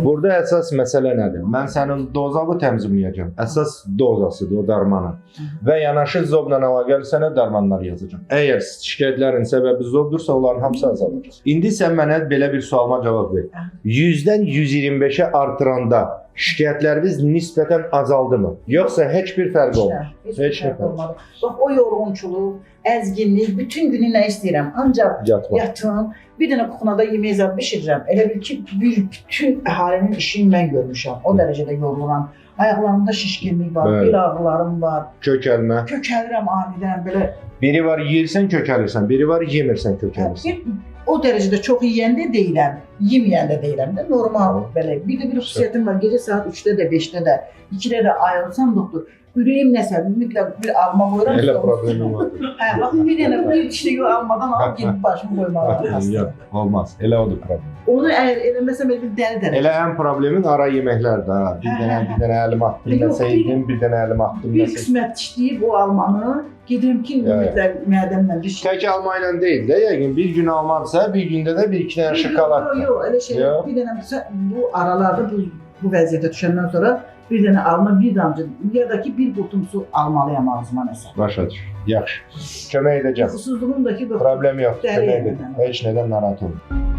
Burada əsas məsələ nədir? Mən sənin dozavı təmizləyəcəm. Əsas dozasıdır o darmanın. Və yanaşı zobla əlaqəli sənə darmanlar yazacağam. Əgər şikayətlərin səbəbi zobdursa, onların hamısı azalacaq. İndi sən mənə belə bir sualıma cavab ver. 100-dən 125-ə artıranda şikayətləriniz nisbətən azaldı mı? Yoxsa heç bir fərq olmadı? Heç bir fərq olmadı. Bax, o yorğunçuluq, əzginlik, bütün günü nə istəyirəm? Ancaq yatım, bir dənə kuxunada yemək zad bişirirəm. Elə bil ki, bütün əhalinin işini mən görmüşəm. O dərəcədə yoruluram. Ayaqlarımda şişkinlik var, bel ağrılarım var. Kökəlmə. Kökəlirəm anidən belə. Biri var yeyirsən kökəlirsən, biri var yemirsən kökəlirsən. O dərəcədə çox yeyəndə deyiləm, yeməyəndə deyiləm də normal belə. Bir də bir xüsusiyyətim var. Gecə saat 3-də də, 5-də də, 2-də də ayılsam doktor, ürəyim nəsə, mütləq bir alma qoyuram. Elə problemi var. Hə, bax bir dənə bir dişliyi almadan alıb gedib başımı qoymalıyam. Yox, olmaz. Elə odur problem. Onu əgər eləməsəm elə bir dəli. Elə ən problemin ara yeməklərdə. Bir dənə əlim atdım məsəydin, bir dənə əlim atdım bir məsəydin. qismət dişləyib o almanı gedirəm ki, mütləq mədəmlə diş. Tək alma ilə deyil də, yəqin bir gün almazsa, bir gündə də bir iki dənə şokolad. Yox, elə şey. Bir dənə bu aralarda bu vəziyyətə düşəndən sonra bir dənə alma, bir damcı ya da ki bir qutum su almalıyam ağzıma nəsə. Başa düş. Yaxşı. Kömək edəcəm. Yuxusuzluğum da ki, problem yox. Dəli Kömək edəcəm. Heç nədən narahat olma.